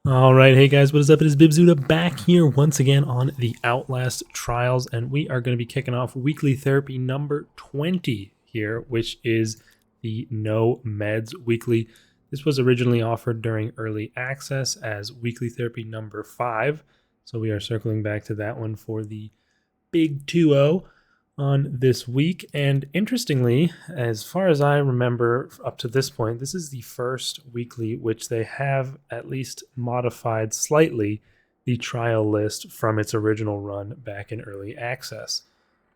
All right, hey guys, what is up? It is Bibzuda back here once again on the Outlast Trials, and we are going to be kicking off weekly therapy number 20 here, which is the No Meds Weekly. This was originally offered during early access as weekly therapy number 5, so we are circling back to that one for the big 2-0 on this week. And interestingly, as far as I remember up to this point, this is the first weekly which they have at least modified slightly the trial list from its original run back in early access.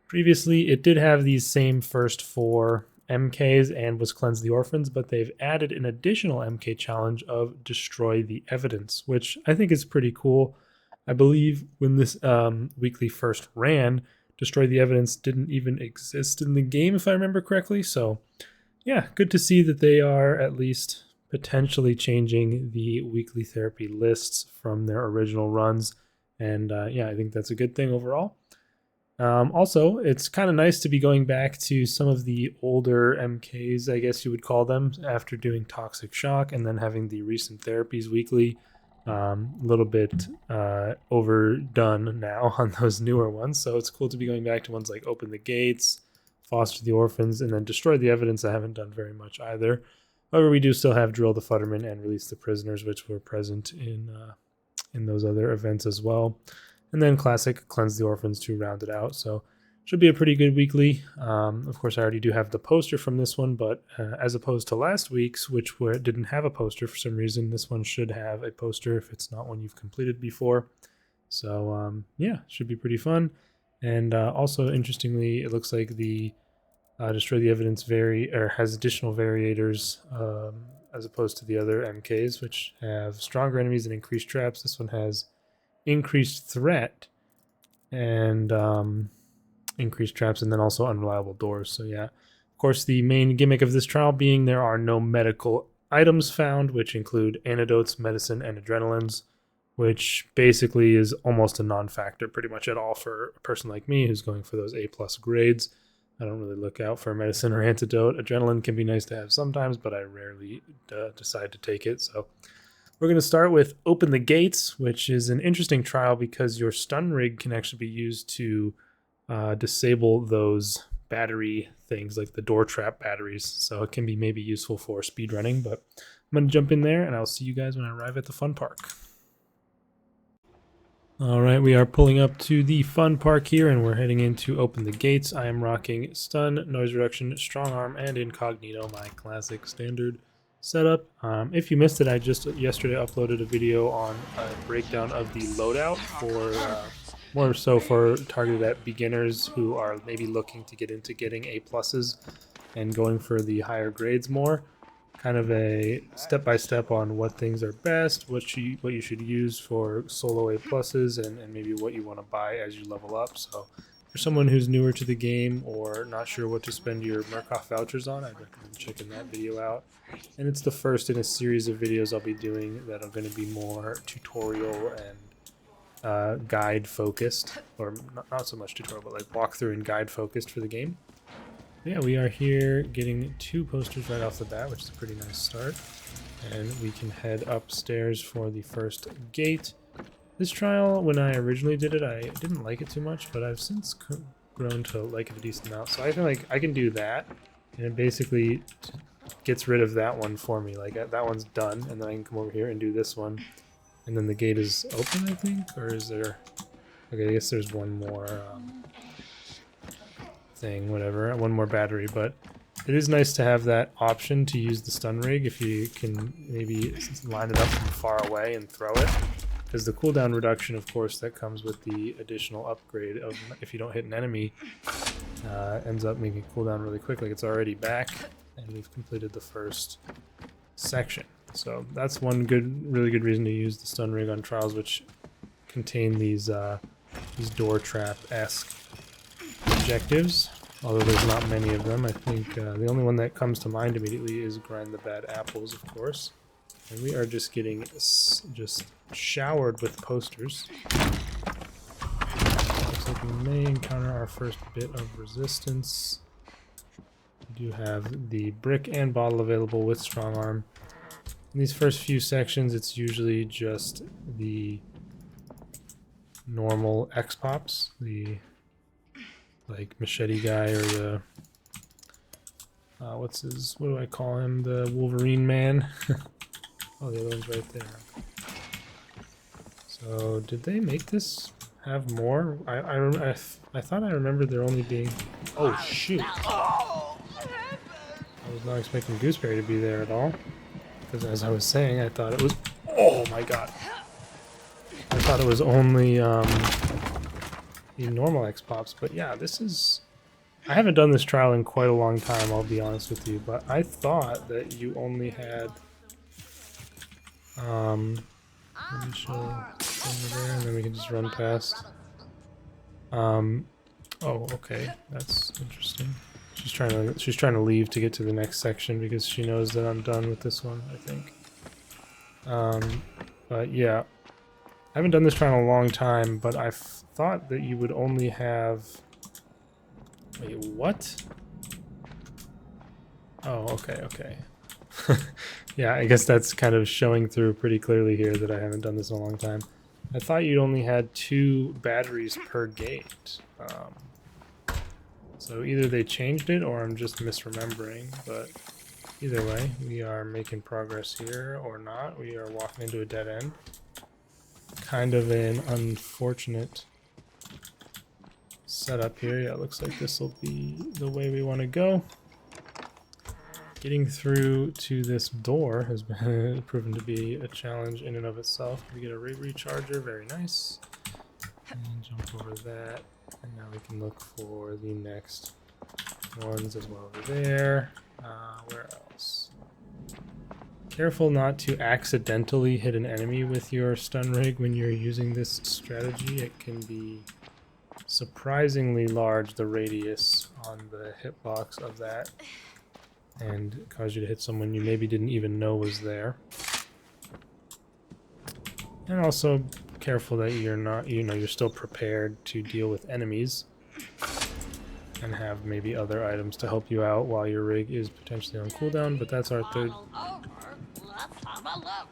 Previously, it did have these same first 4 MKs and was Cleanse the Orphans, but they've added an additional MK challenge of Destroy the Evidence, which I think is pretty cool. I believe when this weekly first ran, Destroy the Evidence didn't even exist in the game, if I remember correctly. So, yeah, good to see that they are at least potentially changing the weekly therapy lists from their original runs. And yeah, I think that's a good thing overall. Also, it's kind of nice to be going back to some of the older MKs, I guess you would call them, after doing Toxic Shock and then having the recent therapies weekly. A little bit overdone now on those newer ones, so it's cool to be going back to ones like Open the Gates, Foster the Orphans, and then Destroy the Evidence. I haven't done very much either. However, we do still have Drill the Futterman and Release the Prisoners, which were present in those other events as well. And then classic Cleanse the Orphans to round it out. So should be a pretty good weekly. Of course, I already do have the poster from this one, but as opposed to last week's, which didn't have a poster for some reason, this one should have a poster if it's not one you've completed before. So yeah, should be pretty fun. And also, interestingly, it looks like the Destroy the Evidence has additional variators as opposed to the other MKs, which have stronger enemies and increased traps. This one has increased threat and increased traps, and then also unreliable doors. So yeah, of course, the main gimmick of this trial being there are no medical items found, which include antidotes, medicine, and adrenalines, which basically is almost a non-factor pretty much at all for a person like me who's going for those A+ grades. I don't really look out for medicine or antidote. Adrenaline can be nice to have sometimes, but I rarely decide to take it. So we're going to start with Open the Gates, which is an interesting trial because your stun rig can actually be used to disable those battery things like the door trap batteries. So it can be maybe useful for speedrunning, but I'm going to jump in there and I'll see you guys when I arrive at the fun park. All right, we are pulling up to the fun park here and we're heading into Open the Gates. I am rocking stun, noise reduction, strong arm, and incognito, my classic standard setup. If you missed it, I just yesterday uploaded a video on a breakdown of the loadout for more so for targeted at beginners who are maybe looking to get into getting A+ and going for the higher grades more. Kind of a step-by-step on what things are best, what you should use for solo A+, and maybe what you want to buy as you level up. So for someone who's newer to the game or not sure what to spend your Murkoff vouchers on, I'd recommend checking that video out. And it's the first in a series of videos I'll be doing that are going to be more tutorial and guide focused, or not so much tutorial, but like walkthrough and guide focused for the game. Yeah, we are here getting 2 posters right off the bat, which is a pretty nice start. And we can head upstairs for the first gate. This trial, when I originally did it, I didn't like it too much, but I've since grown to like it a decent amount. So I feel like I can do that, and it basically gets rid of that one for me. Like that one's done, and then I can come over here and do this one. And then the gate is open, I think? Or is there... Okay, I guess there's one more thing, whatever. One more battery, but it is nice to have that option to use the stun rig if you can maybe line it up from far away and throw it. Because the cooldown reduction, of course, that comes with the additional upgrade of if you don't hit an enemy, ends up making it cool down really quick. Like it's already back, and we've completed the first section. So that's one really good reason to use the stun rig on trials, which contain these door trap-esque objectives. Although there's not many of them, I think the only one that comes to mind immediately is grind the bad apples, of course. And we are just getting showered with posters. Looks like we may encounter our first bit of resistance. We do have the brick and bottle available with strong arm. In these first few sections, it's usually just the normal X-Pops, the like machete guy or the what do I call him? The Wolverine man. Oh, the other one's right there. So did they make this have more? I thought I remembered there only being. Oh shoot! I was not expecting Gooseberry to be there at all. Because as I was saying, I thought it was. Oh my god! I thought it was only the normal X-Pops, but yeah, this is. I haven't done this trial in quite a long time, I'll be honest with you, but I thought that you only had. Let me show over there, and then we can just run past. Oh, okay, that's interesting. She's trying to leave to get to the next section because she knows that I'm done with this one, I think. But yeah, I haven't done this trial in a long time, but I thought that you would only have. Wait, what? Oh, okay. Yeah, I guess that's kind of showing through pretty clearly here that I haven't done this in a long time. I thought you'd only had 2 batteries per gate. So either they changed it or I'm just misremembering, but either way, we are making progress here or not. We are walking into a dead end. Kind of an unfortunate setup here. Yeah, it looks like this will be the way we want to go. Getting through to this door has been proven to be a challenge in and of itself. We get a ray recharger, very nice. And jump over that. And now we can look for the next ones as well over there. Where else? Careful not to accidentally hit an enemy with your stun rig when you're using this strategy. It can be surprisingly large, the radius on the hitbox of that, and cause you to hit someone you maybe didn't even know was there. And also careful that you're not, you're still prepared to deal with enemies and have maybe other items to help you out while your rig is potentially on cooldown, but that's our third.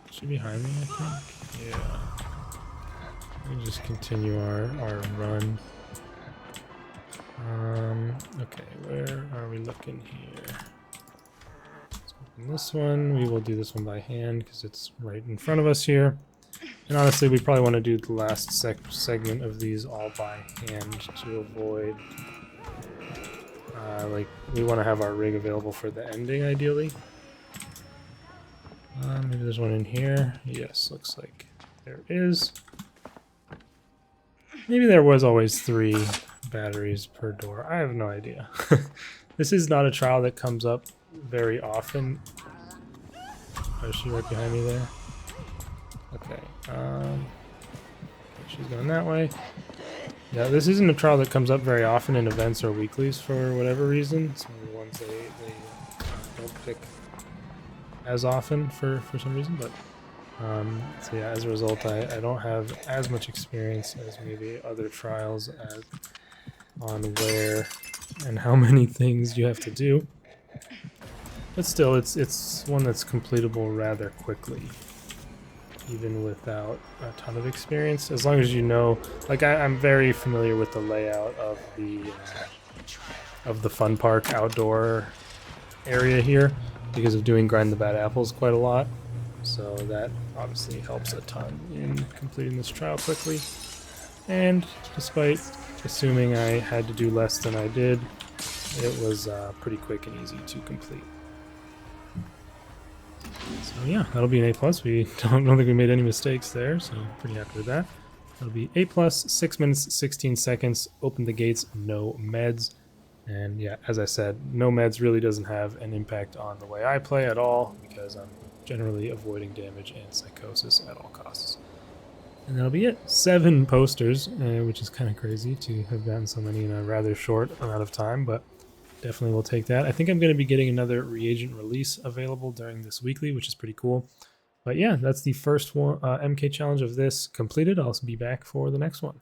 Is she behind me, I think? Yeah. Let me just continue our run. Okay, where are we looking here? Let's open this one. We will do this one by hand because it's right in front of us here. And honestly, we probably want to do the last segment of these all by hand to avoid... like, we want to have our rig available for the ending, ideally. Maybe there's one in here. Yes, looks like there is. Maybe there was always 3 batteries per door. I have no idea. This is not a trial that comes up very often. Oh, is she right behind me there? Okay. She's going that way. Yeah, this isn't a trial that comes up very often in events or weeklies for whatever reason. Some of the ones they don't pick as often for some reason, but so yeah, as a result, I don't have as much experience as maybe other trials on where and how many things you have to do. But still, it's one that's completable rather quickly, even without a ton of experience. As long as you know, like I'm very familiar with the layout of the fun park outdoor area here because of doing Grind the Bad Apples quite a lot. So that obviously helps a ton in completing this trial quickly. And despite assuming I had to do less than I did, it was pretty quick and easy to complete. So yeah, that'll be an A+. We don't think we made any mistakes there, so pretty happy with that. That'll be A+, 6 minutes, 16 seconds, open the gates, no meds. And yeah, as I said, no meds really doesn't have an impact on the way I play at all, because I'm generally avoiding damage and psychosis at all costs. And that'll be it. 7 posters, which is kind of crazy to have gotten so many in a rather short amount of time, but definitely will take that. I think I'm going to be getting another reagent release available during this weekly, which is pretty cool. But yeah, that's the first one, MK challenge of this completed. I'll be back for the next one.